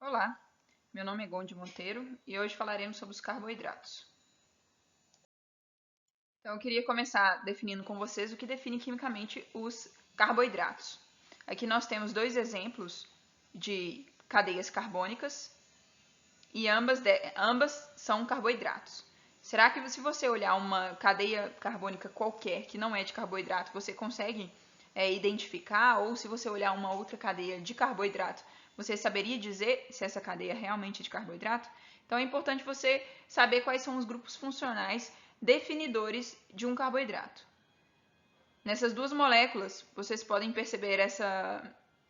Olá, meu nome é Gondi Monteiro e hoje falaremos sobre os carboidratos. Então, eu queria começar definindo com vocês o que define quimicamente os carboidratos. Aqui nós temos dois exemplos de cadeias carbônicas e ambas são carboidratos. Será que se você olhar uma cadeia carbônica qualquer que não é de carboidrato, você consegue identificar? Ou se você olhar uma outra cadeia de carboidrato, você saberia dizer se essa cadeia é realmente de carboidrato? Então é importante você saber quais são os grupos funcionais definidores de um carboidrato. Nessas duas moléculas, vocês podem perceber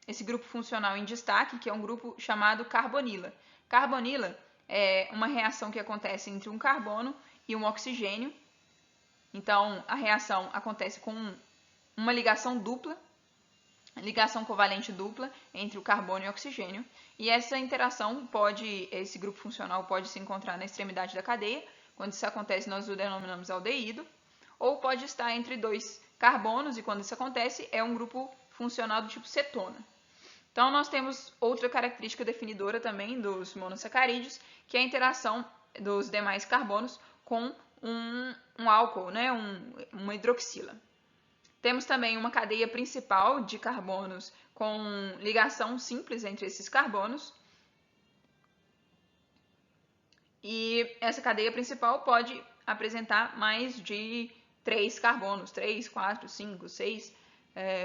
esse grupo funcional em destaque, que é um grupo chamado carbonila. Carbonila é uma reação que acontece entre um carbono e um oxigênio. Então, a reação acontece com uma ligação dupla, ligação covalente dupla entre o carbono e o oxigênio. E essa interação esse grupo funcional pode se encontrar na extremidade da cadeia. Quando isso acontece, nós o denominamos aldeído. Ou pode estar entre dois carbonos, e quando isso acontece, é um grupo funcional do tipo cetona. Então, nós temos outra característica definidora também dos monossacarídeos, que é a interação dos demais carbonos com um álcool, né, uma hidroxila. Temos também uma cadeia principal de carbonos com ligação simples entre esses carbonos. E essa cadeia principal pode apresentar mais de 3 carbonos, 3, 4, 5, 6,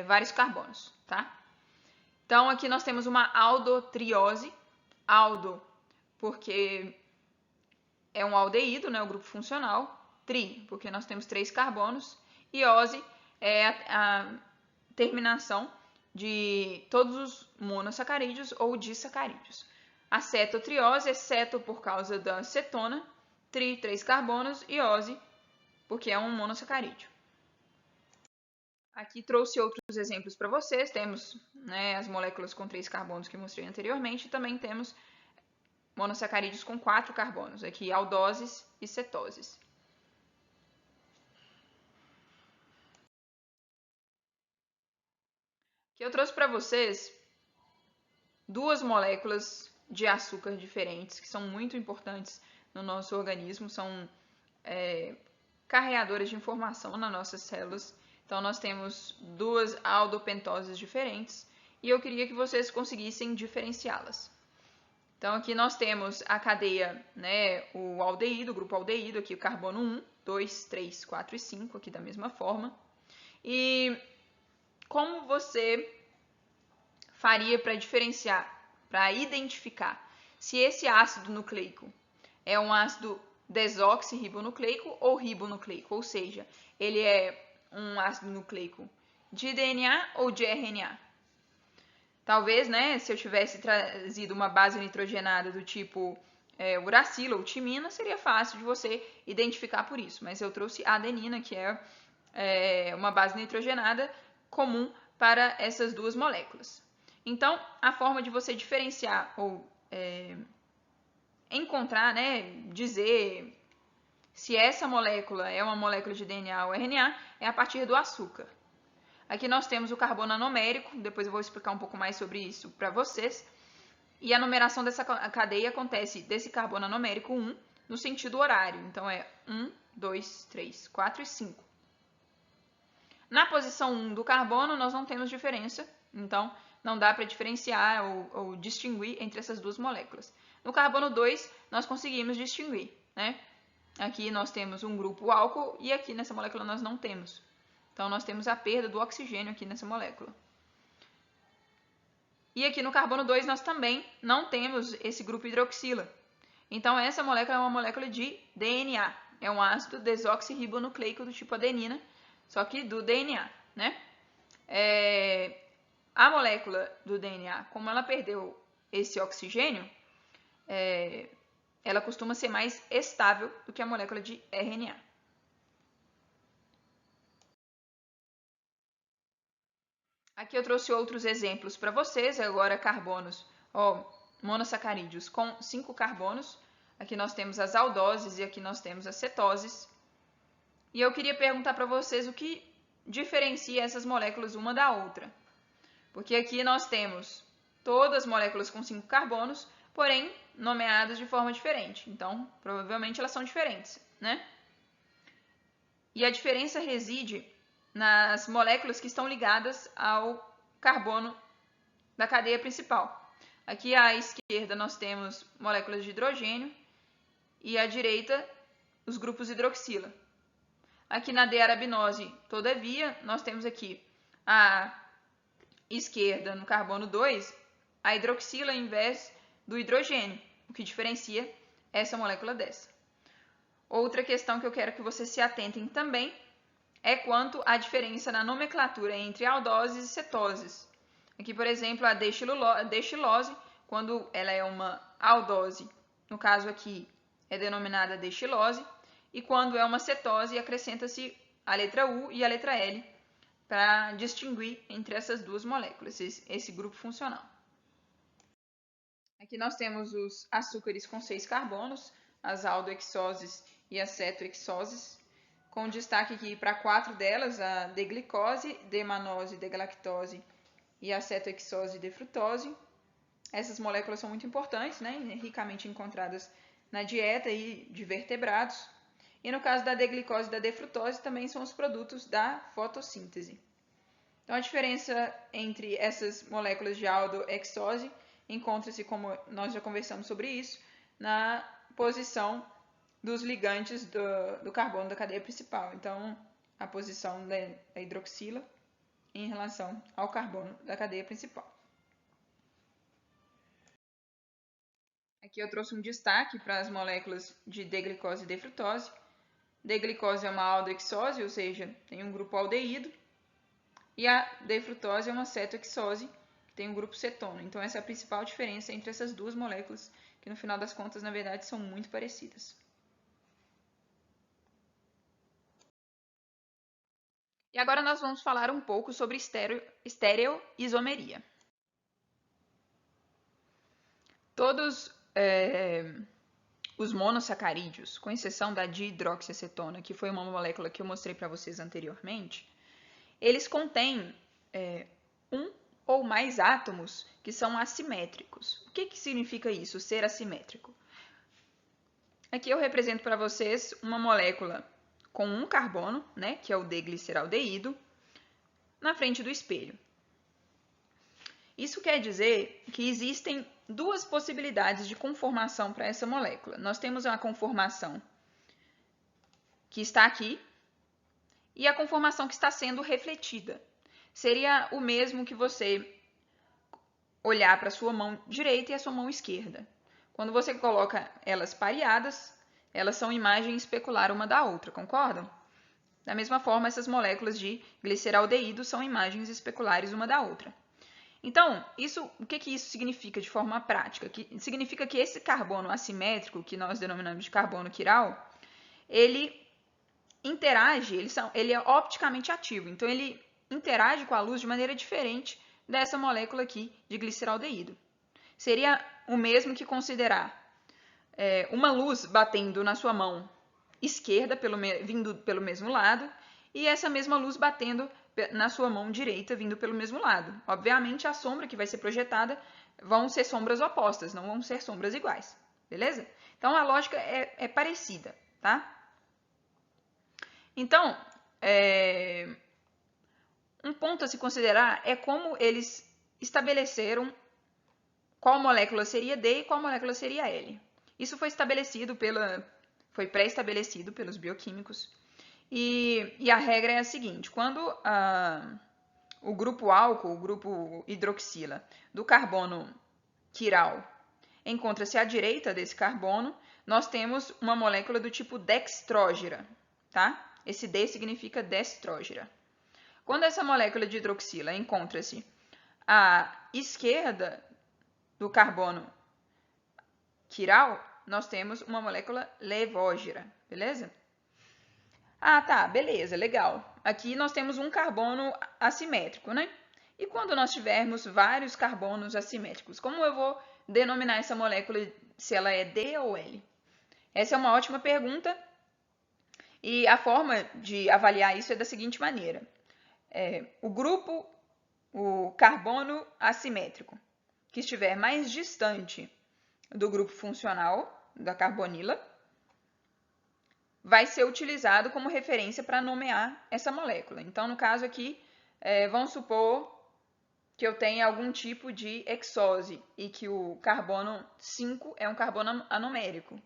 vários carbonos, tá? Então, aqui nós temos uma aldotriose, aldo porque é um aldeído, né, o grupo funcional, tri, porque nós temos 3 carbonos, e ose é a terminação de todos os monossacarídeos ou disacarídeos. A cetotriose é ceto por causa da cetona, tri, 3 carbonos, e ose, porque é um monossacarídeo. Aqui trouxe outros exemplos para vocês. Temos as moléculas com 3 carbonos que mostrei anteriormente, e também temos monossacarídeos com 4 carbonos, aqui aldoses e cetoses. Aqui eu trouxe para vocês duas moléculas de açúcar diferentes, que são muito importantes no nosso organismo, são carreadoras de informação nas nossas células. Então, nós temos duas aldopentoses diferentes e eu queria que vocês conseguissem diferenciá-las. Então, aqui nós temos a cadeia, o aldeído, o grupo aldeído, aqui o carbono 1, 2, 3, 4 e 5, aqui da mesma forma. E como você faria para diferenciar, para identificar se esse ácido nucleico é um ácido desoxirribonucleico ou ribonucleico, ou seja, ele é um ácido nucleico de DNA ou de RNA. Talvez, se eu tivesse trazido uma base nitrogenada do tipo uracila ou timina, seria fácil de você identificar por isso, mas eu trouxe a adenina, que é uma base nitrogenada comum para essas duas moléculas. Então, a forma de você diferenciar ou encontrar, dizer se essa molécula é uma molécula de DNA ou RNA, é a partir do açúcar. Aqui nós temos o carbono anomérico, depois eu vou explicar um pouco mais sobre isso para vocês. E a numeração dessa cadeia acontece desse carbono anomérico 1 no sentido horário. Então, é 1, 2, 3, 4 e 5. Na posição 1 do carbono, nós não temos diferença. Então, não dá para diferenciar ou distinguir entre essas duas moléculas. No carbono 2, nós conseguimos distinguir, Aqui nós temos um grupo álcool e aqui nessa molécula nós não temos. Então, nós temos a perda do oxigênio aqui nessa molécula. E aqui no carbono 2 nós também não temos esse grupo hidroxila. Então, essa molécula é uma molécula de DNA. É um ácido desoxirribonucleico do tipo adenina, só que do DNA, A molécula do DNA, como ela perdeu esse oxigênio, ela costuma ser mais estável do que a molécula de RNA. Aqui eu trouxe outros exemplos para vocês, agora carbonos, monossacarídeos com 5 carbonos. Aqui nós temos as aldoses e aqui nós temos as cetoses. E eu queria perguntar para vocês o que diferencia essas moléculas uma da outra. Porque aqui nós temos todas moléculas com 5 carbonos, porém nomeadas de forma diferente. Então, provavelmente elas são diferentes, né? E a diferença reside nas moléculas que estão ligadas ao carbono da cadeia principal. Aqui à esquerda nós temos moléculas de hidrogênio e à direita os grupos hidroxila. Aqui na D-arabinose, todavia, nós temos aqui à esquerda, no carbono 2, a hidroxila em vez do hidrogênio, o que diferencia essa molécula dessa. Outra questão que eu quero que vocês se atentem também é quanto à diferença na nomenclatura entre aldoses e cetoses. Aqui, por exemplo, a D-xilose, quando ela é uma aldose, no caso aqui é denominada D-xilose, e quando é uma cetose, acrescenta-se a letra U e a letra L para distinguir entre essas duas moléculas, esse grupo funcional. Aqui nós temos os açúcares com 6 carbonos, as aldohexoses e as cetohexoses, com destaque aqui para 4 delas, a D-glicose, D-manose, D-galactose e a cetohexose e D-frutose. Essas moléculas são muito importantes, né, ricamente encontradas na dieta e de vertebrados. E no caso da D-glicose e da D-frutose também são os produtos da fotossíntese. Então a diferença entre essas moléculas de aldohexose encontra-se, como nós já conversamos sobre isso, na posição dos ligantes do carbono da cadeia principal. Então, a posição da hidroxila em relação ao carbono da cadeia principal. Aqui eu trouxe um destaque para as moléculas de D-glicose e D-frutose. D-glicose é uma aldohexose, ou seja, tem um grupo aldeído, e a D-frutose é uma cetohexose, que tem um grupo cetona. Então essa é a principal diferença entre essas duas moléculas, que no final das contas, na verdade, são muito parecidas. E agora nós vamos falar um pouco sobre estereoisomeria. Todos os monossacarídeos, com exceção da dihidroxiacetona, que foi uma molécula que eu mostrei para vocês anteriormente, eles contêm um ou mais átomos que são assimétricos. O que significa isso, ser assimétrico? Aqui eu represento para vocês uma molécula com um carbono, né, que é o D-gliceraldeído, na frente do espelho. Isso quer dizer que existem duas possibilidades de conformação para essa molécula. Nós temos uma conformação que está aqui e a conformação que está sendo refletida. Seria o mesmo que você olhar para a sua mão direita e a sua mão esquerda. Quando você coloca elas pareadas, elas são imagem especular uma da outra, concordam? Da mesma forma, essas moléculas de gliceraldeído são imagens especulares uma da outra. Então, o que isso significa de forma prática? Significa que esse carbono assimétrico, que nós denominamos de carbono quiral, ele interage, ele é opticamente ativo, então ele interage com a luz de maneira diferente dessa molécula aqui de gliceraldeído. Seria o mesmo que considerar uma luz batendo na sua mão esquerda, vindo pelo mesmo lado, e essa mesma luz batendo na sua mão direita, vindo pelo mesmo lado. Obviamente, a sombra que vai ser projetada vão ser sombras opostas, não vão ser sombras iguais, beleza? Então, a lógica é parecida, tá? Então, um ponto a se considerar é como eles estabeleceram qual molécula seria D e qual molécula seria L. Isso foi pré-estabelecido pelos bioquímicos. E a regra é a seguinte: quando o grupo álcool, o grupo hidroxila do carbono quiral encontra-se à direita desse carbono, nós temos uma molécula do tipo dextrógira, tá? Esse D significa dextrógira. Quando essa molécula de hidroxila encontra-se à esquerda do carbono quiral, nós temos uma molécula levógira, beleza? Ah, tá, beleza, legal. Aqui nós temos um carbono assimétrico, né? E quando nós tivermos vários carbonos assimétricos, como eu vou denominar essa molécula, se ela é D ou L? Essa é uma ótima pergunta e a forma de avaliar isso é da seguinte maneira. O carbono assimétrico. que estiver mais distante do grupo funcional da carbonila vai ser utilizado como referência para nomear essa molécula. Então, no caso aqui, vamos supor que eu tenha algum tipo de hexose e que o carbono 5 é um carbono anomérico.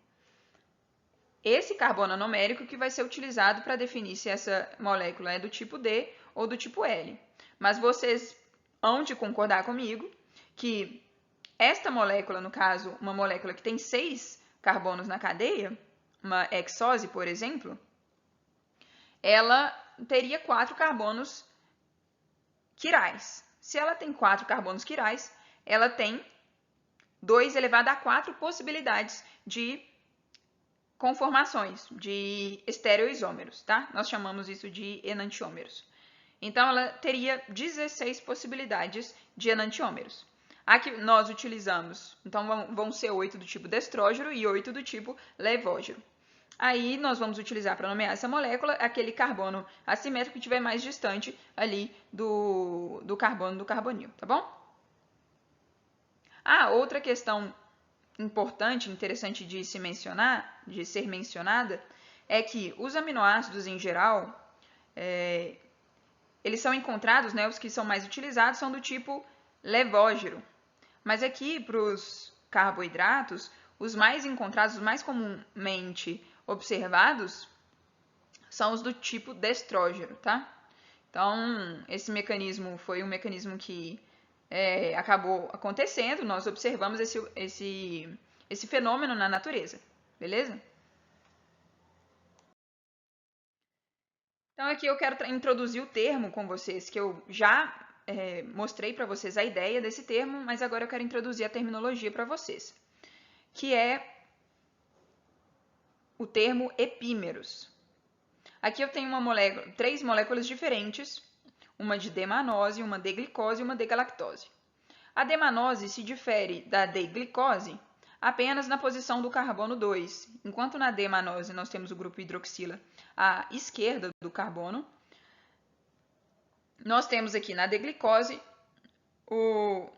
Esse carbono anomérico que vai ser utilizado para definir se essa molécula é do tipo D ou do tipo L. Mas vocês hão de concordar comigo que esta molécula, no caso, uma molécula que tem 6 carbonos na cadeia, uma hexose, por exemplo, ela teria 4 carbonos quirais. Se ela tem 4 carbonos quirais, ela tem 2 elevado a 4 possibilidades de conformações, de estereoisômeros, tá? Nós chamamos isso de enantiômeros. Então, ela teria 16 possibilidades de enantiômeros. Aqui nós utilizamos, então vão ser 8 do tipo destrógeno e 8 do tipo levógeno. Aí nós vamos utilizar para nomear essa molécula aquele carbono assimétrico que estiver mais distante ali do carbono do carbonil, tá bom? Outra questão importante, interessante de se mencionar, de ser mencionada, é que os aminoácidos em geral, eles são encontrados, né, os que são mais utilizados são do tipo levógeno. Mas aqui, para os carboidratos, os mais encontrados, os mais comumente observados, são os do tipo destrógeno, tá? Então, esse mecanismo foi um mecanismo que acabou acontecendo, nós observamos esse fenômeno na natureza, beleza? Então, aqui eu quero introduzir o termo com vocês, que eu já mostrei para vocês a ideia desse termo, mas agora eu quero introduzir a terminologia para vocês, que é o termo epímeros. Aqui eu tenho 3 moléculas diferentes, uma de D-manose, uma D-glicose e uma D-galactose. A D-manose se difere da D-glicose apenas na posição do carbono 2, enquanto na D-manose nós temos o grupo hidroxila à esquerda do carbono, nós temos aqui na D-glicose o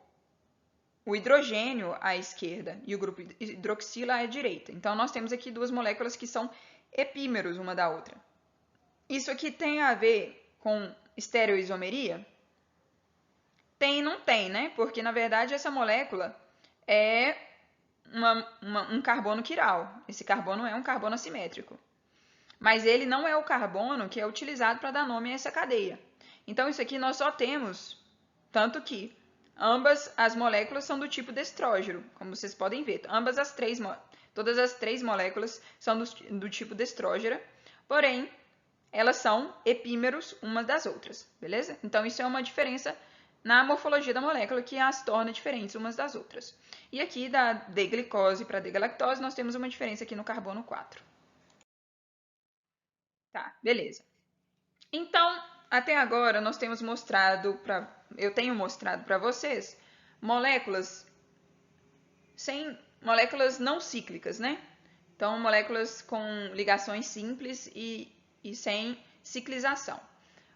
hidrogênio à esquerda e o grupo hidroxila à direita. Então, nós temos aqui 2 moléculas que são epímeros uma da outra. Isso aqui tem a ver com estereoisomeria? Tem e não tem, né? Porque, na verdade, essa molécula é um carbono quiral. Esse carbono é um carbono assimétrico. Mas ele não é o carbono que é utilizado para dar nome a essa cadeia. Então, isso aqui nós só temos, tanto que ambas as moléculas são do tipo destrógeno, como vocês podem ver. Todas as 3 moléculas são do tipo destrógeno, porém, elas são epímeros umas das outras, beleza? Então, isso é uma diferença na morfologia da molécula que as torna diferentes umas das outras. E aqui, da D-glicose para D-galactose, nós temos uma diferença aqui no carbono 4. Tá, beleza. Então, até agora nós temos eu tenho mostrado para vocês moléculas não cíclicas, né? Então, moléculas com ligações simples e sem ciclização.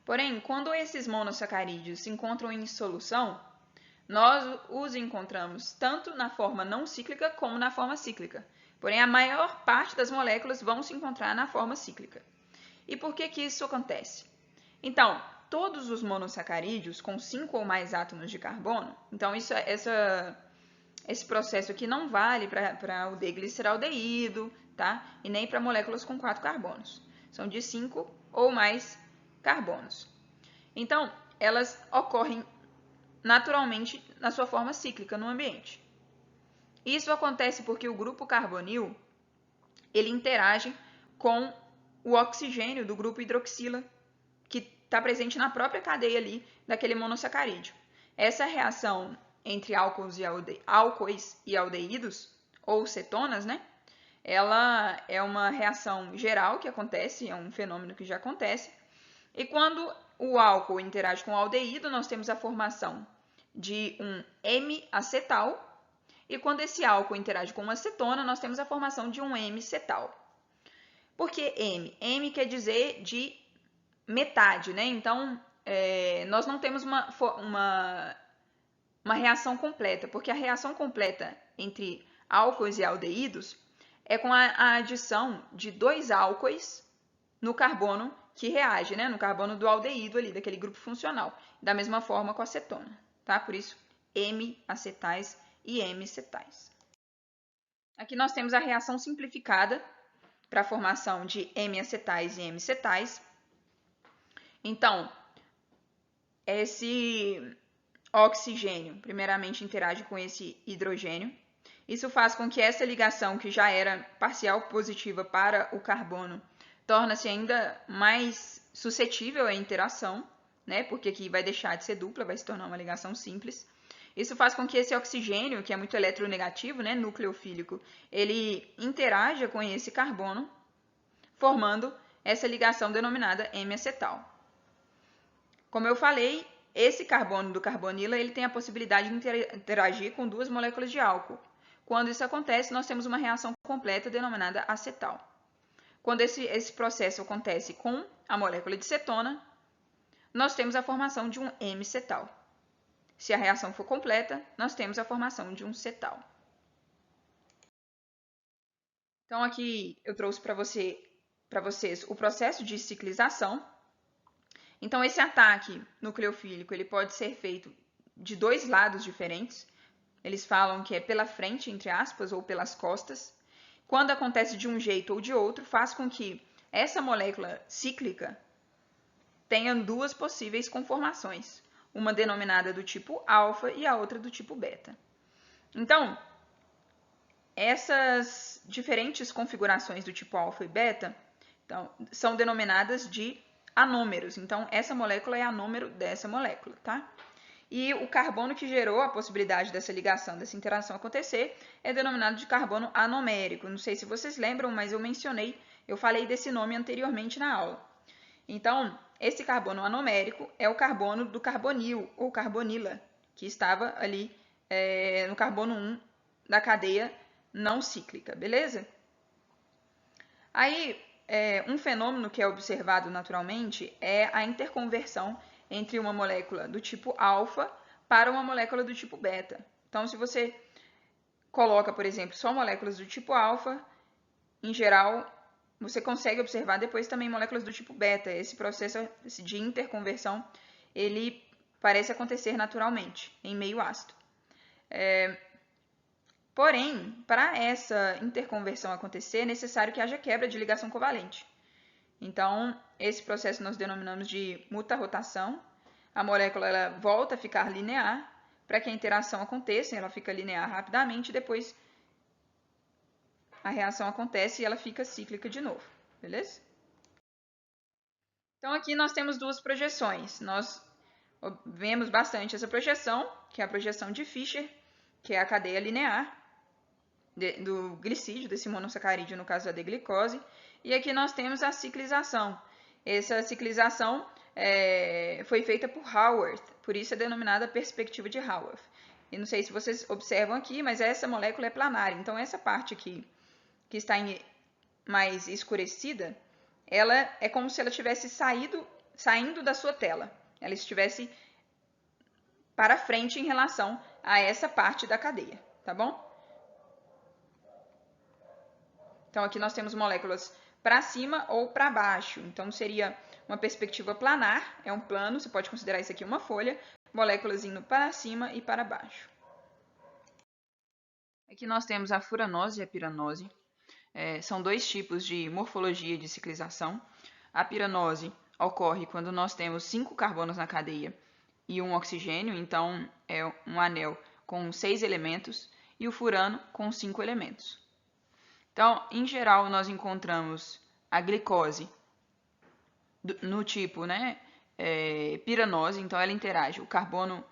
Porém, quando esses monossacarídeos se encontram em solução, nós os encontramos tanto na forma não cíclica como na forma cíclica. Porém, a maior parte das moléculas vão se encontrar na forma cíclica. E por que isso acontece? Então, todos os monossacarídeos com 5 ou mais átomos de carbono, então esse processo aqui não vale para o D-gliceraldeído, tá? E nem para moléculas com 4 carbonos. São de 5 ou mais carbonos. Então, elas ocorrem naturalmente na sua forma cíclica no ambiente. Isso acontece porque o grupo carbonil ele interage com o oxigênio do grupo hidroxila, que está presente na própria cadeia ali daquele monossacarídeo. Essa reação entre álcoois e aldeídos, ou cetonas, né? Ela é uma reação geral que acontece, é um fenômeno que já acontece. E quando o álcool interage com o aldeído, nós temos a formação de um M-acetal. E quando esse álcool interage com uma cetona, nós temos a formação de um M-cetal. Por que M? M quer dizer de metade, né? Então, nós não temos uma uma reação completa, porque a reação completa entre álcoois e aldeídos é com a adição de 2 álcoois no carbono que reage, né? No carbono do aldeído ali, daquele grupo funcional. Da mesma forma com a acetona, tá? Por isso, M-acetais e M-cetais. Aqui nós temos a reação simplificada para a formação de M-acetais e M-cetais. Então, esse oxigênio, primeiramente, interage com esse hidrogênio. Isso faz com que essa ligação, que já era parcial positiva para o carbono, torna-se ainda mais suscetível à interação, né? Porque aqui vai deixar de ser dupla, vai se tornar uma ligação simples. Isso faz com que esse oxigênio, que é muito eletronegativo, né, nucleofílico, ele interaja com esse carbono, formando essa ligação denominada M-acetal. Como eu falei, esse carbono do carbonila ele tem a possibilidade de interagir com 2 moléculas de álcool. Quando isso acontece, nós temos uma reação completa denominada acetal. Quando esse processo acontece com a molécula de cetona, nós temos a formação de um M-cetal. Se a reação for completa, nós temos a formação de um cetal. Então, aqui eu trouxe para vocês o processo de ciclização. Então, esse ataque nucleofílico ele pode ser feito de 2 lados diferentes. Eles falam que é pela frente, entre aspas, ou pelas costas. Quando acontece de um jeito ou de outro, faz com que essa molécula cíclica tenha 2 possíveis conformações. Uma denominada do tipo alfa e a outra do tipo beta. Então, essas diferentes configurações do tipo alfa e beta então, são denominadas de anômeros. Então, essa molécula é anômero dessa molécula, tá? E o carbono que gerou a possibilidade dessa ligação, dessa interação acontecer, é denominado de carbono anomérico. Não sei se vocês lembram, mas eu falei desse nome anteriormente na aula. Então, esse carbono anomérico é o carbono do carbonil, ou carbonila, que estava ali no carbono 1 da cadeia não cíclica, beleza? Aí, um fenômeno que é observado naturalmente é a interconversão entre uma molécula do tipo alfa para uma molécula do tipo beta. Então, se você coloca, por exemplo, só moléculas do tipo alfa, em geral, você consegue observar depois também moléculas do tipo beta. Esse processo de interconversão, ele parece acontecer naturalmente em meio ácido. Porém, para essa interconversão acontecer, é necessário que haja quebra de ligação covalente. Então, esse processo nós denominamos de mutarrotação. A molécula ela volta a ficar linear. Para que a interação aconteça, ela fica linear rapidamente, depois a reação acontece e ela fica cíclica de novo, beleza? Então, aqui nós temos 2 projeções. Nós vemos bastante essa projeção, que é a projeção de Fischer, que é a cadeia linear do glicídio, desse monossacarídeo, no caso da D-glicose. E aqui nós temos a ciclização. Essa ciclização foi feita por Haworth, por isso é denominada perspectiva de Haworth. E não sei se vocês observam aqui, mas essa molécula é planária. Então, essa parte aqui, que está mais escurecida, ela é como se ela tivesse saindo da sua tela. Ela estivesse para frente em relação a essa parte da cadeia, tá bom? Então, aqui nós temos moléculas para cima ou para baixo. Então, seria uma perspectiva planar, é um plano, você pode considerar isso aqui uma folha, moléculas indo para cima e para baixo. Aqui nós temos a furanose e a piranose. São 2 tipos de morfologia de ciclização. A piranose ocorre quando nós temos 5 carbonos na cadeia e um oxigênio, então é um anel com 6 elementos, e o furano com 5 elementos. Então, em geral, nós encontramos a glicose no tipo piranose, então ela interage o carbono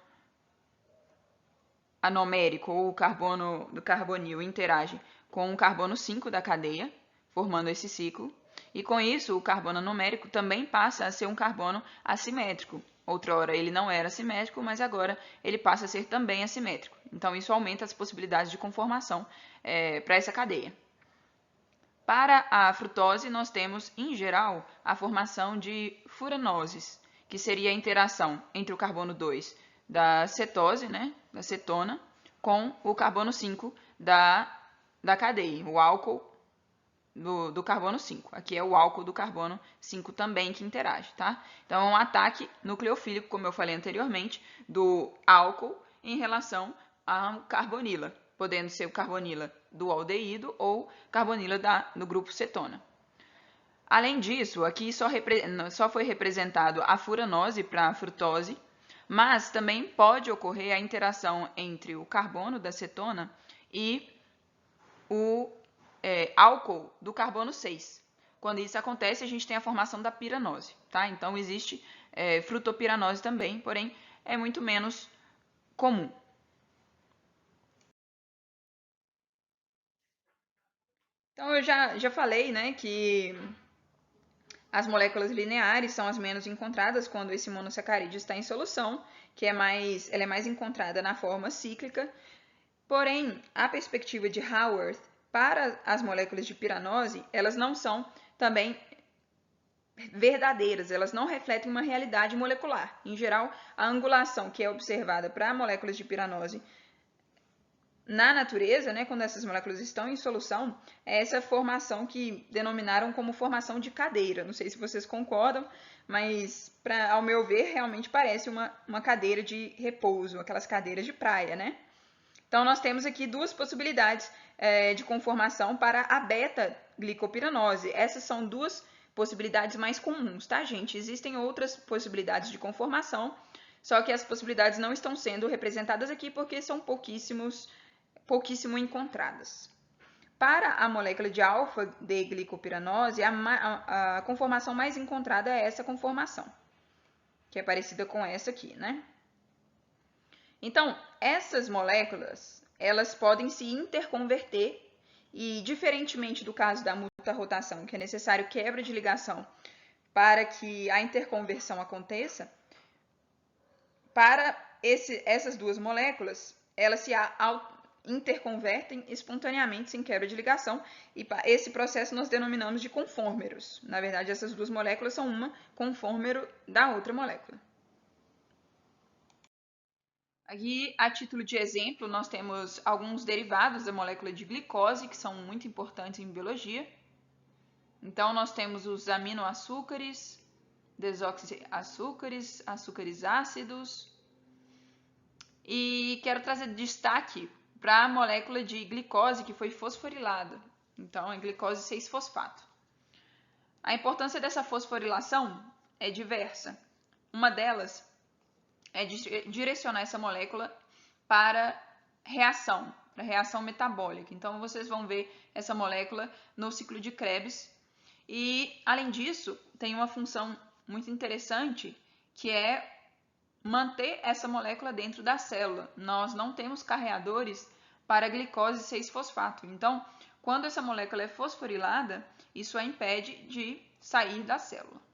anomérico ou o carbono do carbonil interage com o carbono 5 da cadeia, formando esse ciclo, e com isso o carbono anomérico também passa a ser um carbono assimétrico. Outrora ele não era assimétrico, mas agora ele passa a ser também assimétrico. Então isso aumenta as possibilidades de conformação para essa cadeia. Para a frutose, nós temos, em geral, a formação de furanoses, que seria a interação entre o carbono 2 da cetose, né, da cetona, com o carbono 5 da cadeia, o álcool do carbono 5. Aqui é o álcool do carbono 5 também que interage, tá? Então, é um ataque nucleofílico, como eu falei anteriormente, do álcool em relação à carbonila, podendo ser o carbonila do aldeído ou carbonila do grupo cetona. Além disso, aqui só foi representado a furanose para a frutose, mas também pode ocorrer a interação entre o carbono da cetona e o álcool do carbono 6. Quando isso acontece, a gente tem a formação da piranose, tá? Então, existe frutopiranose também, porém, é muito menos comum. Então, eu já falei, né, que as moléculas lineares são as menos encontradas quando esse monossacarídeo está em solução, ela é mais encontrada na forma cíclica. Porém, a perspectiva de Haworth para as moléculas de piranose, elas não são também verdadeiras, elas não refletem uma realidade molecular. Em geral, a angulação que é observada para moléculas de piranose na natureza, né, quando essas moléculas estão em solução, é essa formação que denominaram como formação de cadeira. Não sei se vocês concordam, mas, ao meu ver, realmente parece uma cadeira de repouso, aquelas cadeiras de praia, né? Então, nós temos aqui duas possibilidades de conformação para a beta-glicopiranose. Essas são duas possibilidades mais comuns, tá, gente? Existem outras possibilidades de conformação, só que as possibilidades não estão sendo representadas aqui porque são pouquíssimo encontradas. Para a molécula de alfa-D-glicopiranose, a conformação mais encontrada é essa conformação, que é parecida com essa aqui, né? Então, essas moléculas, elas podem se interconverter e, diferentemente do caso da mutarrotação, que é necessário quebra de ligação para que a interconversão aconteça, para essas duas moléculas, elas se interconvertem espontaneamente sem quebra de ligação, e esse processo nós denominamos de conformeros. Na verdade, essas duas moléculas são uma conformero da outra molécula. Aqui, a título de exemplo, nós temos alguns derivados da molécula de glicose, que são muito importantes em biologia. Então, nós temos os aminoaçúcares, desoxiaçúcares, açúcares ácidos. E quero trazer destaque para a molécula de glicose que foi fosforilada. Então, é glicose 6-fosfato. A importância dessa fosforilação é diversa. Uma delas é direcionar essa molécula para reação metabólica. Então, vocês vão ver essa molécula no ciclo de Krebs. E, além disso, tem uma função muito interessante, que é manter essa molécula dentro da célula. Nós não temos carreadores para a glicose 6-fosfato. Então, quando essa molécula é fosforilada, isso a impede de sair da célula.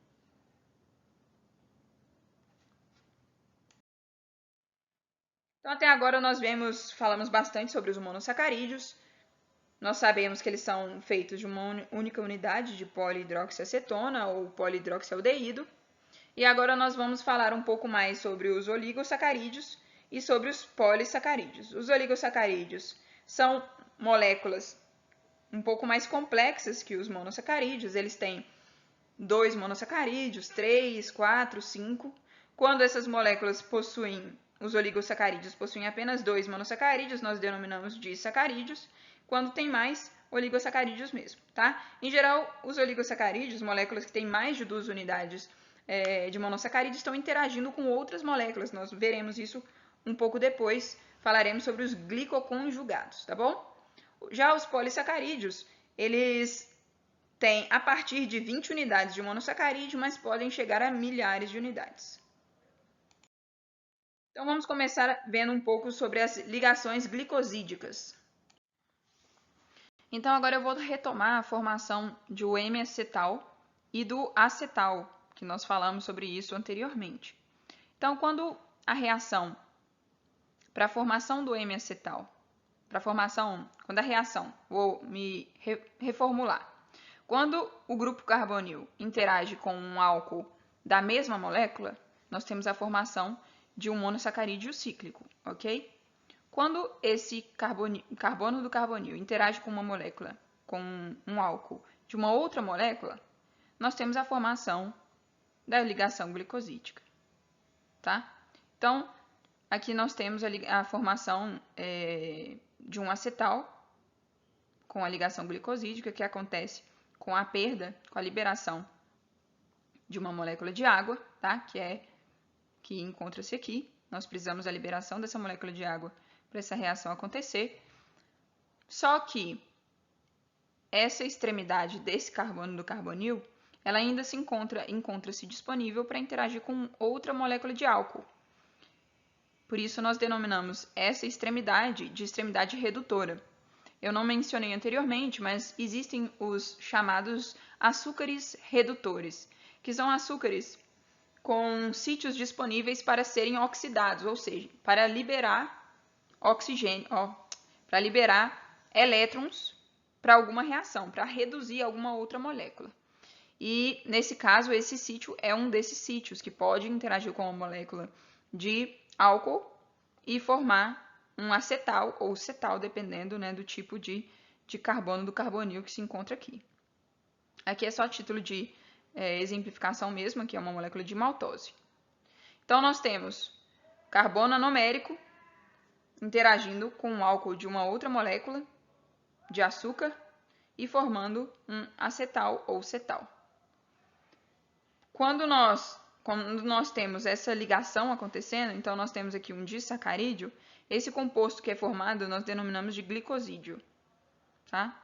Então, até agora nós falamos bastante sobre os monossacarídeos. Nós sabemos que eles são feitos de uma única unidade de polihidroxiacetona ou polihidroxialdeído. E agora nós vamos falar um pouco mais sobre os oligossacarídeos e sobre os polissacarídeos. Os oligossacarídeos são moléculas um pouco mais complexas que os monossacarídeos. Eles têm 2 monossacarídeos, 3, 4, 5. Quando essas moléculas os oligossacarídeos possuem apenas 2 monossacarídeos, nós denominamos de sacarídeos. Quando tem mais, oligossacarídeos mesmo, tá? Em geral, os oligossacarídeos, moléculas que têm mais de 2 unidades de monossacarídeos, estão interagindo com outras moléculas. Nós veremos isso um pouco depois, falaremos sobre os glicoconjugados, tá bom? Já os polissacarídeos, eles têm a partir de 20 unidades de monossacarídeo, mas podem chegar a milhares de unidades. Então, vamos começar vendo um pouco sobre as ligações glicosídicas. Então, agora eu vou retomar a formação do M-acetal e do acetal, que nós falamos sobre isso anteriormente. Então, quando a reação para a formação do M-acetal, quando a reação, vou me reformular, quando o grupo carbonil interage com um álcool da mesma molécula, nós temos a formação de um monossacarídeo cíclico, ok? Quando esse carbono do carbonil interage com uma molécula, com um álcool de uma outra molécula, nós temos a formação da ligação glicosídica, tá? Então, aqui nós temos a formação de um acetal com a ligação glicosídica, que acontece com a perda, com a liberação de uma molécula de água, tá? Que encontra-se aqui. Nós precisamos da liberação dessa molécula de água para essa reação acontecer. Só que essa extremidade desse carbono do carbonil, ela ainda encontra-se disponível para interagir com outra molécula de álcool. Por isso nós denominamos essa extremidade de extremidade redutora. Eu não mencionei anteriormente, mas existem os chamados açúcares redutores, que são açúcares com sítios disponíveis para serem oxidados, ou seja, para liberar oxigênio, para liberar elétrons para alguma reação, para reduzir alguma outra molécula. E, nesse caso, esse sítio é um desses sítios que pode interagir com uma molécula de álcool e formar um acetal ou cetal, dependendo, né, do tipo de carbono do carbonil que se encontra aqui. Aqui é só título de exemplificação mesmo, que é uma molécula de maltose. Então, nós temos carbono anomérico interagindo com um álcool de uma outra molécula de açúcar e formando um acetal ou cetal. Quando nós temos essa ligação acontecendo, então nós temos aqui um disacarídeo, esse composto que é formado nós denominamos de glicosídeo, tá?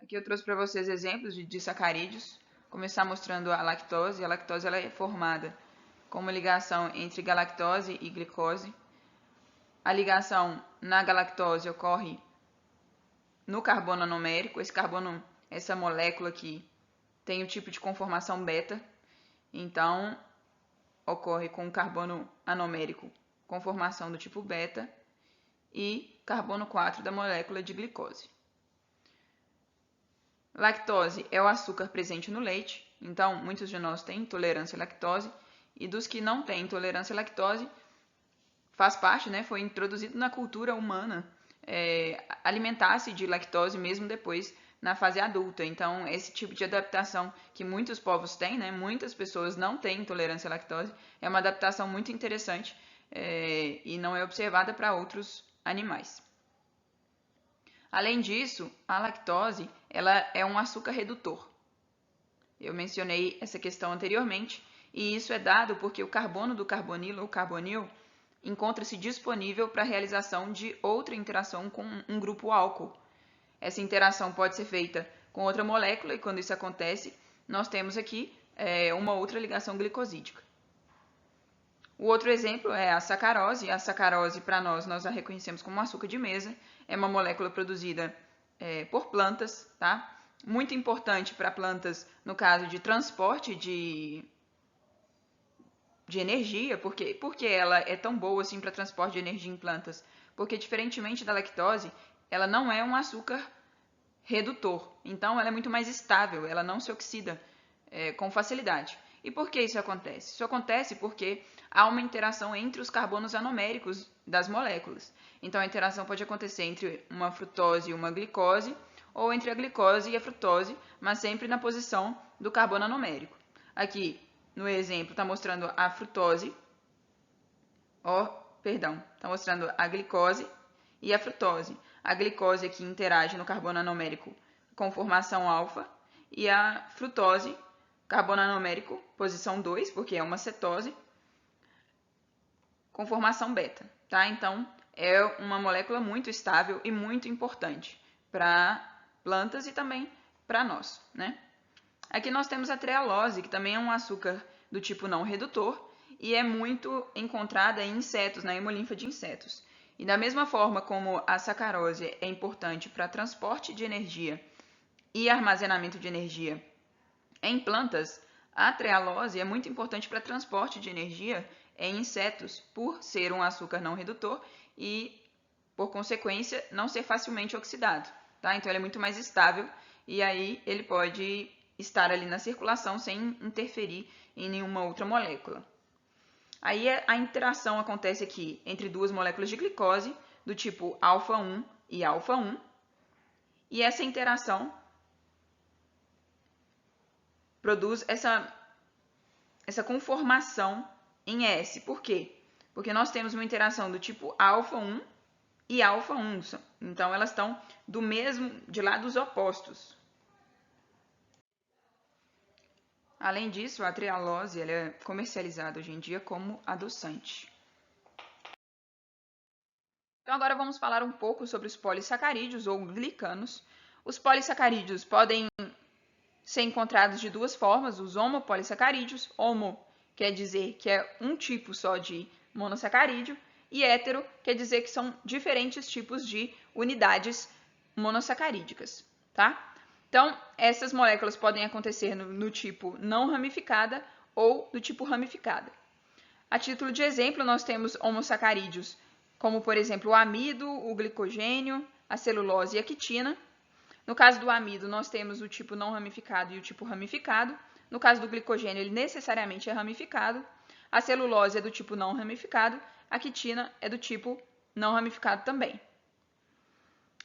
Aqui eu trouxe para vocês exemplos de disacarídeos. Começar mostrando a lactose. A lactose ela é formada com uma ligação entre galactose e glicose. A ligação na galactose ocorre no carbono anomérico. Essa molécula aqui tem o tipo de conformação beta. Então, ocorre com o carbono anomérico com formação do tipo beta e carbono 4 da molécula de glicose. Lactose é o açúcar presente no leite, então muitos de nós têm intolerância à lactose, e dos que não têm intolerância à lactose, faz parte, né, foi introduzido na cultura humana alimentar-se de lactose mesmo depois na fase adulta. Então, esse tipo de adaptação que muitos povos têm, né, muitas pessoas não têm intolerância à lactose, é uma adaptação muito interessante e não é observada para outros animais. Além disso, a lactose ela é um açúcar redutor. Eu mencionei essa questão anteriormente, e isso é dado porque o carbono do carbonilo ou carbonil encontra-se disponível para a realização de outra interação com um grupo álcool. Essa interação pode ser feita com outra molécula, e quando isso acontece, nós temos aqui uma outra ligação glicosídica. O outro exemplo é a sacarose. A sacarose, para nós a reconhecemos como açúcar de mesa. É uma molécula produzida por plantas, tá? Muito importante para plantas no caso de transporte de energia. Por que ela é tão boa assim para transporte de energia em plantas? Porque, diferentemente da lactose, ela não é um açúcar redutor. Então, ela é muito mais estável, ela não se oxida com facilidade. E por que isso acontece? Isso acontece porque há uma interação entre os carbonos anoméricos das moléculas. Então, a interação pode acontecer entre uma frutose e uma glicose, ou entre a glicose e a frutose, mas sempre na posição do carbono anomérico. Aqui, no exemplo, está mostrando a frutose, está mostrando a glicose e a frutose. A glicose aqui interage no carbono anomérico com formação alfa, e a frutose, carbono anomérico, posição 2, porque é uma cetose, com formação beta, tá? Então, é uma molécula muito estável e muito importante para plantas e também para nós, né? Aqui nós temos a trealose, que também é um açúcar do tipo não redutor e é muito encontrada em insetos, na hemolinfa de insetos. E da mesma forma como a sacarose é importante para transporte de energia e armazenamento de energia em plantas, a trealose é muito importante para transporte de energia em insetos, por ser um açúcar não redutor e, por consequência, não ser facilmente oxidado, tá? Então, ele é muito mais estável e aí ele pode estar ali na circulação sem interferir em nenhuma outra molécula. Aí a interação acontece aqui entre duas moléculas de glicose do tipo alfa-1 e alfa-1. E essa interação produz essa conformação em S. Por quê? Porque nós temos uma interação do tipo alfa-1 e alfa-1. Então, elas estão de lados opostos. Além disso, a trealose ela é comercializada hoje em dia como adoçante. Então, agora vamos falar um pouco sobre os polissacarídeos ou glicanos. Os polissacarídeos podem ser encontrados de duas formas, os homopolissacarídeos. Homo quer dizer que é um tipo só de monossacarídeo, e hétero quer dizer que são diferentes tipos de unidades monossacarídicas, tá? Então, essas moléculas podem acontecer no tipo não ramificada ou do tipo ramificada. A título de exemplo, nós temos homosacarídeos, como por exemplo o amido, o glicogênio, a celulose e a quitina. No caso do amido, nós temos o tipo não ramificado e o tipo ramificado. No caso do glicogênio, ele necessariamente é ramificado. A celulose é do tipo não ramificado. A quitina é do tipo não ramificado também.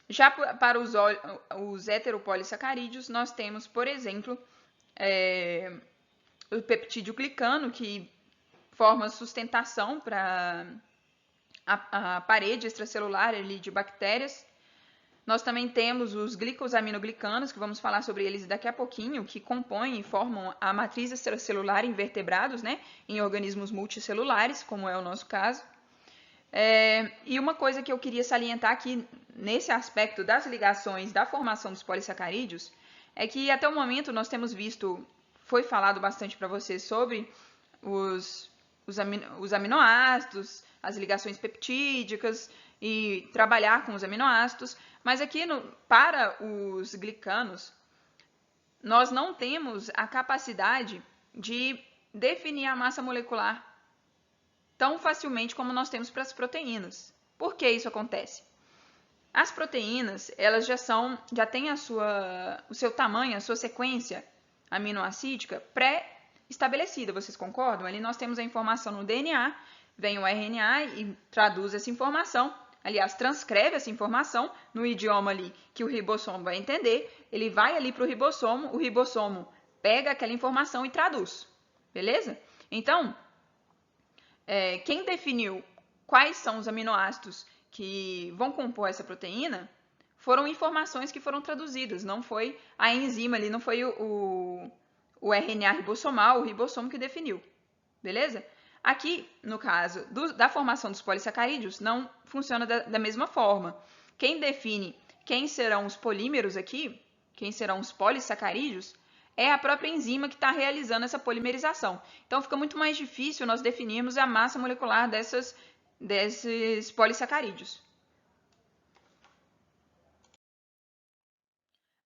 Já para os heteropolissacarídeos, nós temos, por exemplo, o peptídeo glicano, que forma sustentação para a parede extracelular ali de bactérias. Nós também temos os glicosaminoglicanos, que vamos falar sobre eles daqui a pouquinho, que compõem e formam a matriz extracelular em vertebrados, né, em organismos multicelulares, como é o nosso caso. E uma coisa que eu queria salientar aqui nesse aspecto das ligações da formação dos polissacarídeos é que até o momento nós temos visto, foi falado bastante para vocês sobre os aminoácidos, as ligações peptídicas e trabalhar com os aminoácidos, mas aqui para os glicanos nós não temos a capacidade de definir a massa molecular tão facilmente como nós temos para as proteínas. Por que isso acontece? As proteínas, elas já têm o seu tamanho, a sua sequência aminoacídica pré-estabelecida, vocês concordam? Ali nós temos a informação no DNA, vem o RNA e traduz essa informação, aliás, transcreve essa informação no idioma ali que o ribossomo vai entender, ele vai ali para o ribossomo pega aquela informação e traduz, beleza? Então, quem definiu quais são os aminoácidos que vão compor essa proteína foram informações que foram traduzidas, não foi a enzima ali, não foi o RNA ribossomal, o ribossomo que definiu, beleza? Aqui, no caso da formação dos polissacarídeos, não funciona da mesma forma. Quem define quem serão os polímeros aqui, quem serão os polissacarídeos, é a própria enzima que está realizando essa polimerização. Então, fica muito mais difícil nós definirmos a massa molecular desses polissacarídeos.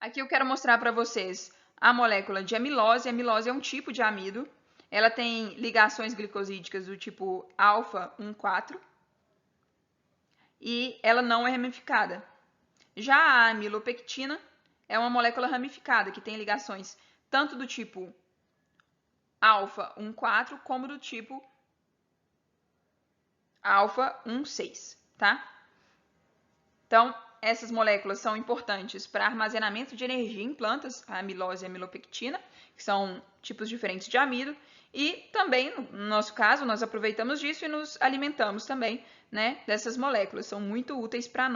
Aqui eu quero mostrar para vocês a molécula de amilose. A amilose é um tipo de amido. Ela tem ligações glicosídicas do tipo alfa-1,4 e ela não é ramificada. Já a amilopectina é uma molécula ramificada que tem ligações tanto do tipo alfa-1,4 como do tipo alfa-1,6, tá? Então, essas moléculas são importantes para armazenamento de energia em plantas, a amilose e a amilopectina, que são tipos diferentes de amido, e também, no nosso caso, nós aproveitamos disso e nos alimentamos também, né, dessas moléculas, são muito úteis para a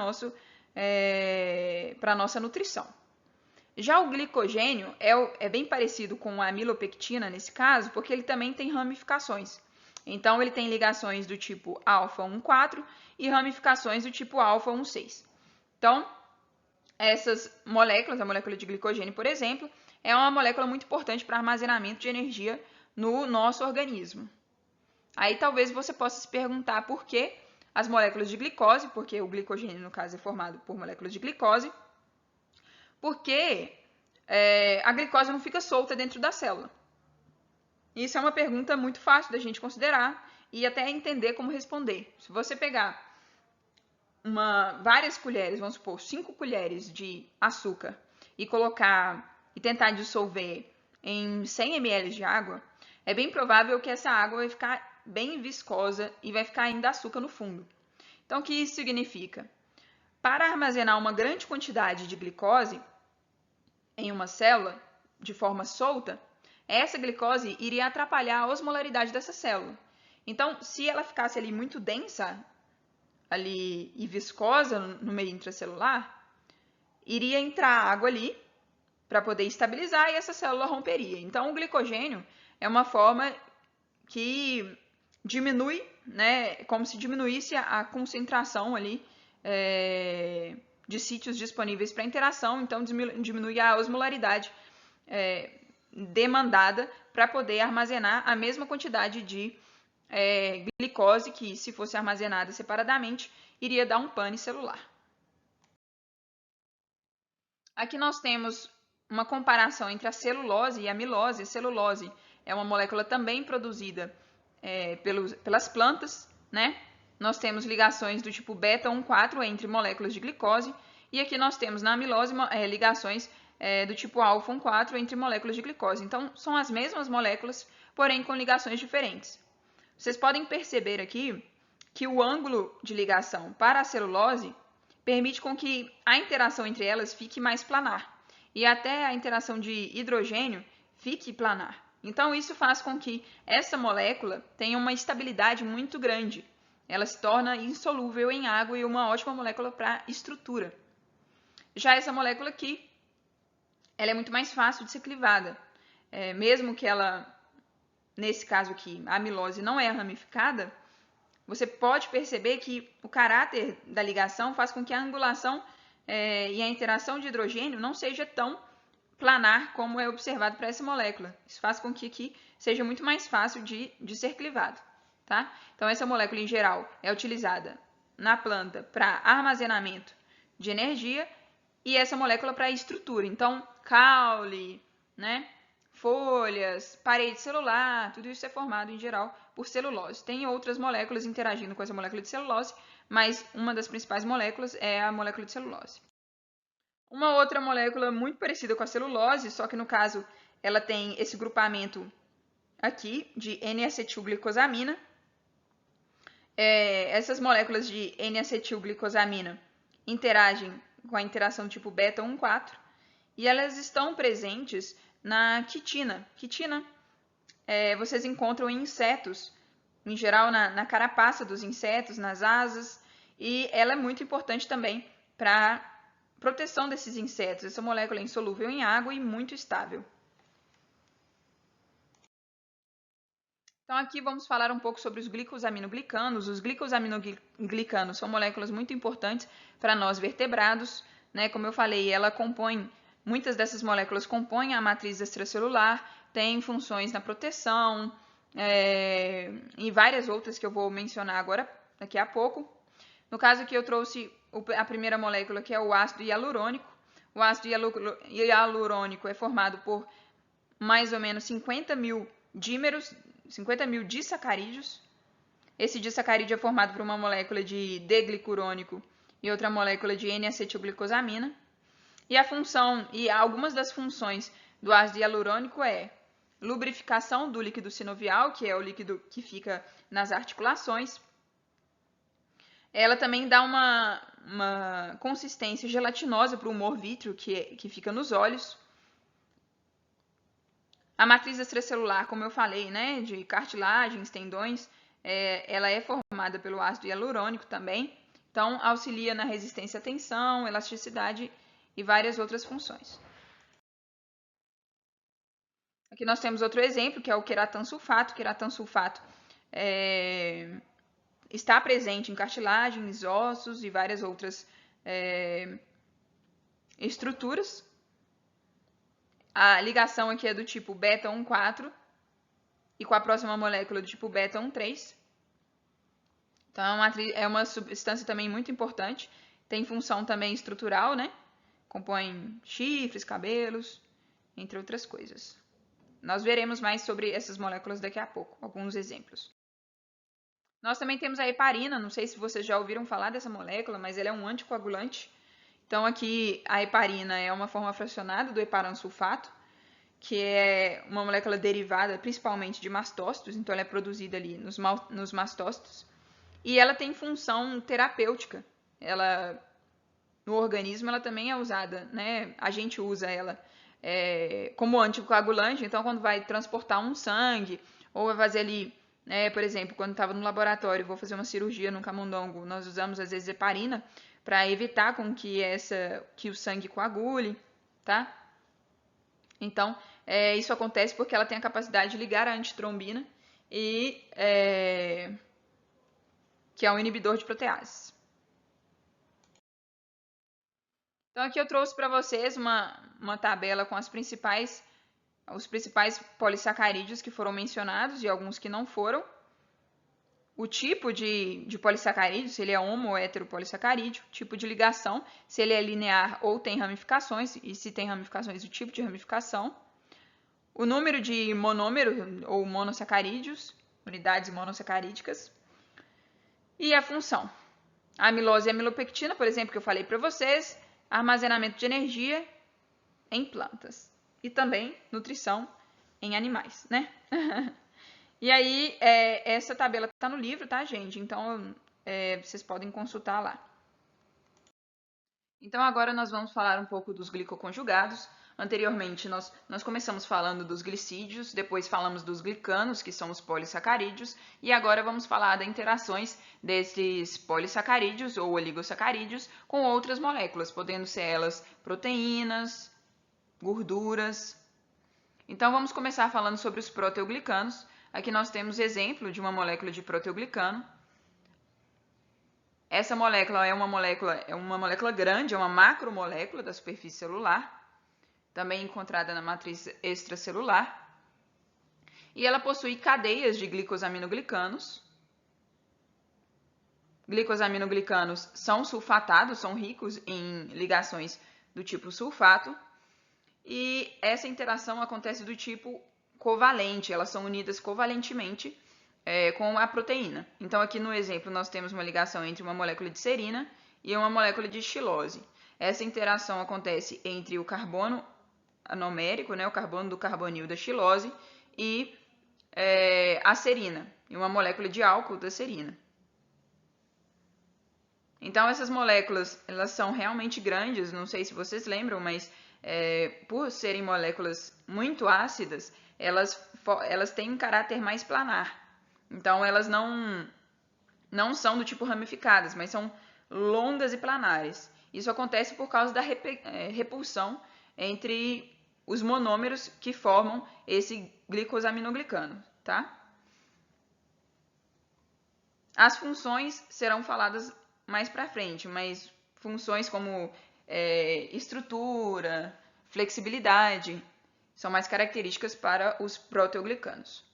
nossa nutrição. Já o glicogênio é bem parecido com a amilopectina nesse caso, porque ele também tem ramificações. Então, ele tem ligações do tipo alfa-1,4 e ramificações do tipo alfa-1,6. Então, essas moléculas, a molécula de glicogênio, por exemplo, é uma molécula muito importante para armazenamento de energia no nosso organismo. Aí talvez você possa se perguntar por que as moléculas de glicose, porque o glicogênio, no caso, é formado por moléculas de glicose, porque a glicose não fica solta dentro da célula. Isso é uma pergunta muito fácil da gente considerar e até entender como responder. Se você pegar várias colheres, vamos supor, 5 colheres de açúcar e tentar dissolver em 100 ml de água, é bem provável que essa água vai ficar bem viscosa e vai ficar ainda açúcar no fundo. Então, o que isso significa? Para armazenar uma grande quantidade de glicose em uma célula, de forma solta, essa glicose iria atrapalhar a osmolaridade dessa célula. Então, se ela ficasse ali muito densa ali e viscosa no meio intracelular, iria entrar água ali para poder estabilizar e essa célula romperia. Então, o glicogênio é uma forma que diminui, né, como se diminuísse a concentração ali de sítios disponíveis para interação, então diminui a osmolaridade demandada para poder armazenar a mesma quantidade de glicose que, se fosse armazenada separadamente, iria dar um pane celular. Aqui nós temos uma comparação entre a celulose e a amilose. A celulose é uma molécula também produzida pelas plantas, né? Nós temos ligações do tipo beta-1,4 entre moléculas de glicose, e aqui nós temos na amilose ligações do tipo alfa-1,4 entre moléculas de glicose. Então, são as mesmas moléculas, porém com ligações diferentes. Vocês podem perceber aqui que o ângulo de ligação para a celulose permite com que a interação entre elas fique mais planar, e até a interação de hidrogênio fique planar. Então, isso faz com que essa molécula tenha uma estabilidade muito grande. Ela se torna insolúvel em água e uma ótima molécula para estrutura. Já essa molécula aqui, ela é muito mais fácil de ser clivada. Mesmo que ela, nesse caso aqui, a amilose não é ramificada, você pode perceber que o caráter da ligação faz com que a angulação e a interação de hidrogênio não seja tão planar como é observado para essa molécula. Isso faz com que aqui seja muito mais fácil de ser clivado. Tá? Então, essa molécula, em geral, é utilizada na planta para armazenamento de energia e essa molécula para estrutura. Então, caule, né? Folhas, parede celular, tudo isso é formado, em geral, por celulose. Tem outras moléculas interagindo com essa molécula de celulose, mas uma das principais moléculas é a molécula de celulose. Uma outra molécula muito parecida com a celulose, só que no caso ela tem esse grupamento aqui de N-acetilglicosamina. Essas moléculas de N-acetilglicosamina interagem com a interação tipo beta-1,4 e elas estão presentes na quitina. Quitina vocês encontram em insetos, em geral na carapaça dos insetos, nas asas, e ela é muito importante também para proteção desses insetos. Essa molécula é insolúvel em água e muito estável. Então, aqui vamos falar um pouco sobre os glicosaminoglicanos. Os glicosaminoglicanos são moléculas muito importantes para nós vertebrados, né? Como eu falei, muitas dessas moléculas compõem a matriz extracelular, têm funções na proteção e várias outras que eu vou mencionar agora, daqui a pouco. No caso aqui eu trouxe a primeira molécula, que é o ácido hialurônico. O ácido hialurônico é formado por mais ou menos 50 mil dímeros, 50 mil disacarídeos. Esse disacarídeo é formado por uma molécula de D-glicurônico e outra molécula de N-acetilglicosamina. E a função, e algumas das funções do ácido hialurônico é lubrificação do líquido sinovial, que é o líquido que fica nas articulações. Ela também dá uma consistência gelatinosa para o humor vítreo que fica nos olhos. A matriz extracelular, como eu falei, né, de cartilagens, tendões, ela é formada pelo ácido hialurônico também. Então, auxilia na resistência à tensão, elasticidade e várias outras funções. Aqui nós temos outro exemplo, que é o queratansulfato. O queratansulfato está presente em cartilagens, ossos e várias outras estruturas. A ligação aqui é do tipo beta-1,4 e com a próxima molécula do tipo beta-1,3. Então, é uma substância também muito importante. Tem função também estrutural, né? Compõe chifres, cabelos, entre outras coisas. Nós veremos mais sobre essas moléculas daqui a pouco, alguns exemplos. Nós também temos a heparina, não sei se vocês já ouviram falar dessa molécula, mas ela é um anticoagulante. Então, aqui a heparina é uma forma fracionada do heparansulfato, que é uma molécula derivada principalmente de mastócitos, então ela é produzida ali nos mastócitos, e ela tem função terapêutica. Ela, no organismo, ela também é usada, né? A gente usa ela como anticoagulante, então quando vai transportar um sangue, ou vai fazer ali, por exemplo, quando estava no laboratório, vou fazer uma cirurgia no camundongo, nós usamos às vezes heparina para evitar com que o sangue coagule, tá? Então, isso acontece porque ela tem a capacidade de ligar a antitrombina e que é um inibidor de proteases. Então, aqui eu trouxe para vocês uma tabela com os principais polissacarídeos que foram mencionados e alguns que não foram. O tipo de polissacarídeo, se ele é homo ou heteropolissacarídeo, tipo de ligação, se ele é linear ou tem ramificações, e se tem ramificações, o tipo de ramificação. O número de monômeros ou monossacarídeos, unidades monossacarídicas. E a função. A amilose e a amilopectina, por exemplo, que eu falei para vocês, armazenamento de energia em plantas. E também nutrição em animais, né? E aí, essa tabela está no livro, tá, gente? Então, vocês podem consultar lá. Então, agora nós vamos falar um pouco dos glicoconjugados. Anteriormente, nós começamos falando dos glicídios, depois falamos dos glicanos, que são os polissacarídeos, e agora vamos falar das interações desses polissacarídeos ou oligosacarídeos com outras moléculas, podendo ser elas proteínas, gorduras. Então, vamos começar falando sobre os proteoglicanos. Aqui nós temos exemplo de uma molécula de proteoglicano. Essa molécula é uma molécula grande, é uma macromolécula da superfície celular, também encontrada na matriz extracelular. E ela possui cadeias de glicosaminoglicanos. Glicosaminoglicanos são sulfatados, são ricos em ligações do tipo sulfato. E essa interação acontece do tipo covalente, elas são unidas covalentemente com a proteína. Então, aqui no exemplo, nós temos uma ligação entre uma molécula de serina e uma molécula de xilose. Essa interação acontece entre o carbono anomérico, né, o carbono do carbonil da xilose, e a serina, e uma molécula de álcool da serina. Então, essas moléculas, elas são realmente grandes, não sei se vocês lembram, mas por serem moléculas muito ácidas, elas têm um caráter mais planar. Então, elas não são do tipo ramificadas, mas são longas e planares. Isso acontece por causa da repulsão entre os monômeros que formam esse glicosaminoglicano, tá? As funções serão faladas mais para frente, mas funções como estrutura, flexibilidade, são mais características para os proteoglicanos.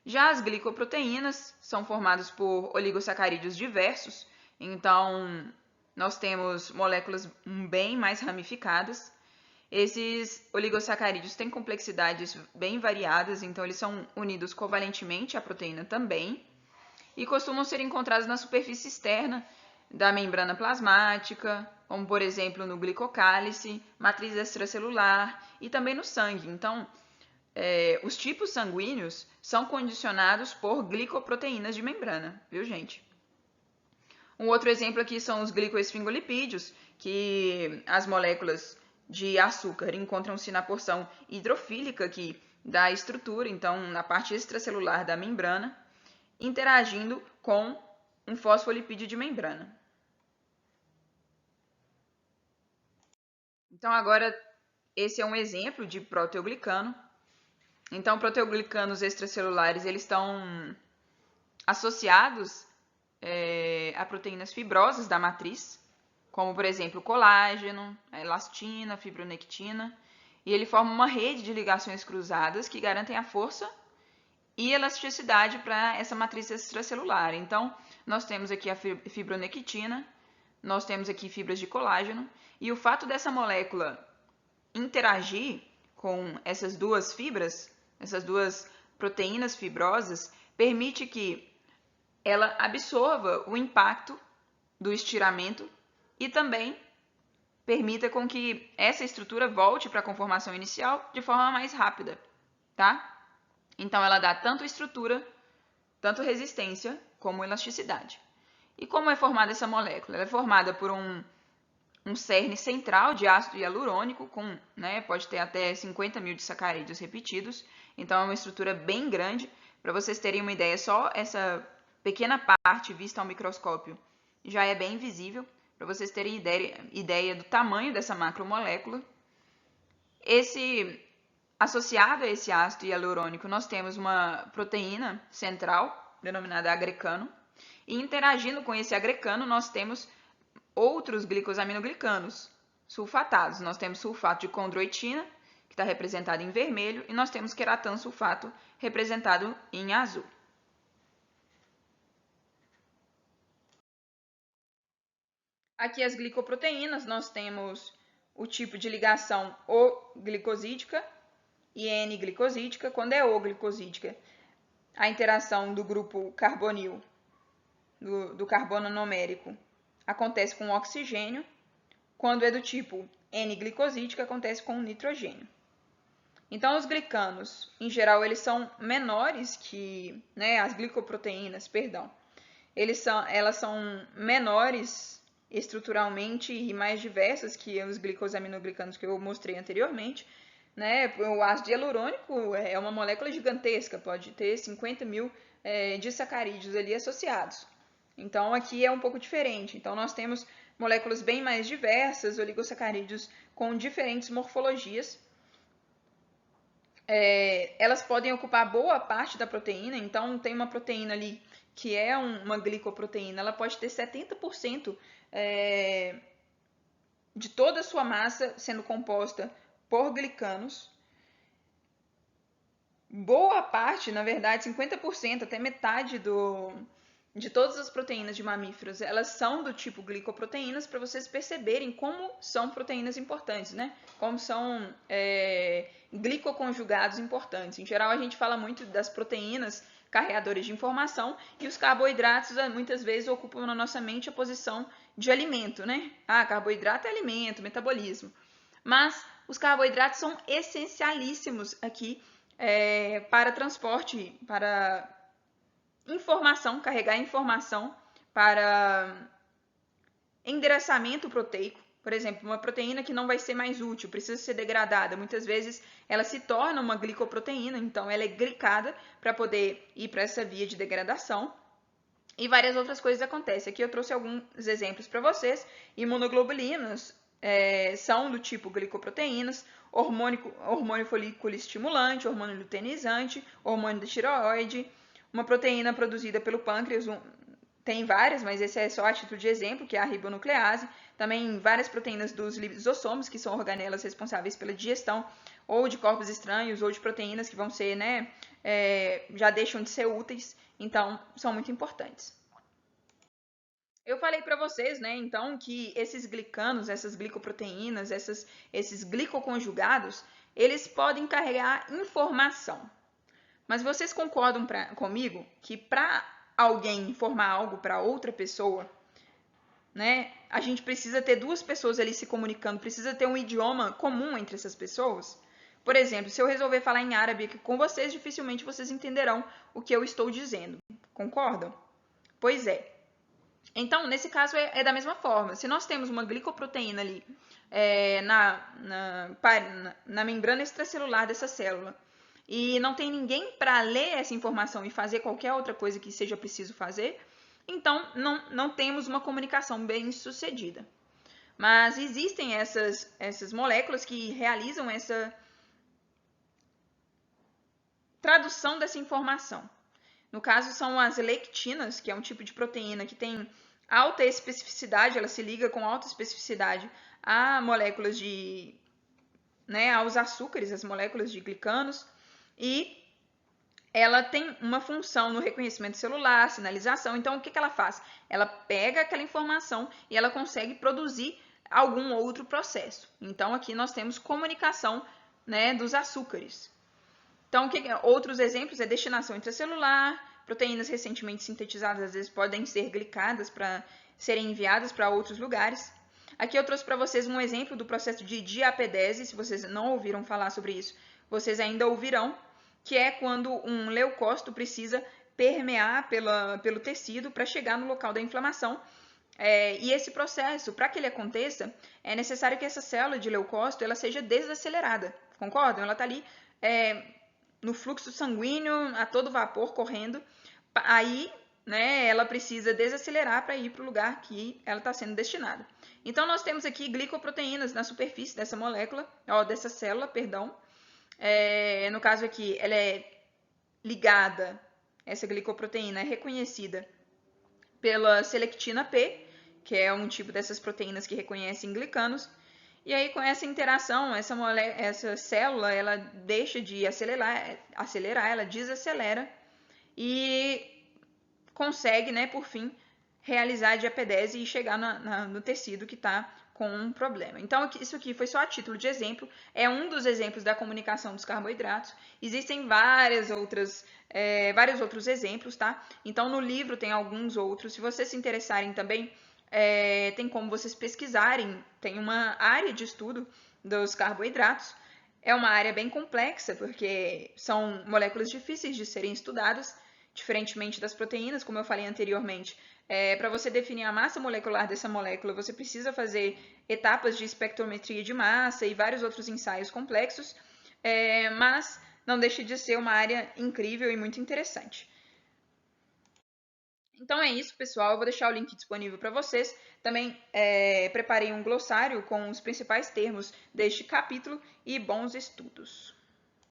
Já as glicoproteínas são formadas por oligosacarídeos diversos, então nós temos moléculas bem mais ramificadas. Esses oligosacarídeos têm complexidades bem variadas, então eles são unidos covalentemente à proteína também, e costumam ser encontrados na superfície externa da membrana plasmática, como por exemplo no glicocálice, matriz extracelular e também no sangue. Então, os tipos sanguíneos são condicionados por glicoproteínas de membrana, viu, gente? Um outro exemplo aqui são os glicoesfingolipídios, que as moléculas de açúcar encontram-se na porção hidrofílica aqui da estrutura, então na parte extracelular da membrana, interagindo com um fosfolipídio de membrana. Então, agora, esse é um exemplo de proteoglicano. Então, proteoglicanos extracelulares, eles estão associados a proteínas fibrosas da matriz, como, por exemplo, colágeno, a elastina, a fibronectina, e ele forma uma rede de ligações cruzadas que garantem a força e elasticidade para essa matriz extracelular. Então, nós temos aqui a fibronectina, nós temos aqui fibras de colágeno, e o fato dessa molécula interagir com essas duas fibras, essas duas proteínas fibrosas, permite que ela absorva o impacto do estiramento e também permita com que essa estrutura volte para a conformação inicial de forma mais rápida, tá? Então, ela dá tanto estrutura, tanto resistência, como elasticidade. E como é formada essa molécula? Ela é formada por um cerne central de ácido hialurônico, pode ter até 50 mil disacarídeos repetidos, então é uma estrutura bem grande. Para vocês terem uma ideia, só essa pequena parte vista ao microscópio já é bem visível, para vocês terem ideia do tamanho dessa macromolécula. Associado a esse ácido hialurônico, nós temos uma proteína central, denominada agrecano, e interagindo com esse agrecano, nós temos outros glicosaminoglicanos sulfatados. Nós temos sulfato de condroitina, que está representado em vermelho, e nós temos queratansulfato, representado em azul. Aqui as glicoproteínas, nós temos o tipo de ligação O-glicosídica e N-glicosídica. Quando é O-glicosídica, a interação do grupo carbonil, do carbono numérico, acontece com o oxigênio. Quando é do tipo N-glicosídica, acontece com o nitrogênio. Então, os glicanos, em geral, eles são menores que, as glicoproteínas, perdão. Elas são menores estruturalmente e mais diversas que os glicosaminoglicanos que eu mostrei anteriormente. O ácido hialurônico é uma molécula gigantesca, pode ter 50 mil disacarídeos ali associados. Então, aqui é um pouco diferente. Então, nós temos moléculas bem mais diversas, oligosacarídeos com diferentes morfologias. Elas podem ocupar boa parte da proteína. Então, tem uma proteína ali que é uma glicoproteína, ela pode ter 70% de toda a sua massa sendo composta por glicanos. Boa parte, na verdade, 50%, até metade de todas as proteínas de mamíferos, elas são do tipo glicoproteínas, para vocês perceberem como são proteínas importantes, como são glicoconjugados importantes. Em geral, a gente fala muito das proteínas carreadores de informação, e os carboidratos muitas vezes ocupam na nossa mente a posição de alimento, carboidrato é alimento, metabolismo. Mas os carboidratos são essencialíssimos aqui para transporte, para informação, carregar informação, para endereçamento proteico. Por exemplo, uma proteína que não vai ser mais útil, precisa ser degradada. Muitas vezes ela se torna uma glicoproteína, então ela é glicada para poder ir para essa via de degradação. E várias outras coisas acontecem. Aqui eu trouxe alguns exemplos para vocês. Imunoglobulinas são do tipo glicoproteínas, hormônio folículo estimulante, hormônio luteinizante, hormônio da tireoide, uma proteína produzida pelo pâncreas, tem várias, mas esse é só a título de exemplo, que é a ribonuclease. Também várias proteínas dos lisossomos, que são organelas responsáveis pela digestão, ou de corpos estranhos, ou de proteínas que vão ser, já deixam de ser úteis, então são muito importantes. Eu falei para vocês, então, que esses glicanos, essas glicoproteínas, esses glicoconjugados, eles podem carregar informação. Mas vocês concordam comigo que para alguém informar algo para outra pessoa, a gente precisa ter duas pessoas ali se comunicando, precisa ter um idioma comum entre essas pessoas? Por exemplo, se eu resolver falar em árabe aqui com vocês, dificilmente vocês entenderão o que eu estou dizendo. Concordam? Pois é. Então, nesse caso, é da mesma forma. Se nós temos uma glicoproteína ali na membrana extracelular dessa célula, e não tem ninguém para ler essa informação e fazer qualquer outra coisa que seja preciso fazer, então não temos uma comunicação bem sucedida. Mas existem essas moléculas que realizam essa tradução dessa informação. No caso, são as lectinas, que é um tipo de proteína que tem alta especificidade, ela se liga com alta especificidade a moléculas aos açúcares, as moléculas de glicanos, e ela tem uma função no reconhecimento celular, sinalização. Então, o que ela faz? Ela pega aquela informação e ela consegue produzir algum outro processo. Então, aqui nós temos comunicação dos açúcares. Então, outros exemplos é destinação intracelular, proteínas recentemente sintetizadas às vezes podem ser glicadas para serem enviadas para outros lugares. Aqui eu trouxe para vocês um exemplo do processo de diapedese. Se vocês não ouviram falar sobre isso, vocês ainda ouvirão, que é quando um leucócito precisa permear pelo tecido para chegar no local da inflamação. E esse processo, para que ele aconteça, é necessário que essa célula de leucócito ela seja desacelerada, concordam? Ela está ali no fluxo sanguíneo a todo vapor correndo, aí né, ela precisa desacelerar para ir para o lugar que ela está sendo destinada. Então nós temos aqui glicoproteínas na superfície dessa molécula, dessa célula, perdão. No caso aqui, ela é ligada, essa glicoproteína é reconhecida pela selectina P, que é um tipo dessas proteínas que reconhecem glicanos. E aí, com essa interação, essa célula ela deixa de acelerar, ela desacelera e consegue, né, por fim, realizar a diapedese e chegar no tecido que está com um problema. Então, isso aqui foi só a título de exemplo, é um dos exemplos da comunicação dos carboidratos. Existem vários outros exemplos, tá? Então, no livro tem alguns outros. Se vocês se interessarem também, tem como vocês pesquisarem. Tem uma área de estudo dos carboidratos. É uma área bem complexa, porque são moléculas difíceis de serem estudadas, diferentemente das proteínas, como eu falei anteriormente. Para você definir a massa molecular dessa molécula, você precisa fazer etapas de espectrometria de massa e vários outros ensaios complexos, mas não deixa de ser uma área incrível e muito interessante. Então é isso, pessoal. Eu vou deixar o link disponível para vocês. Também preparei um glossário com os principais termos deste capítulo e bons estudos.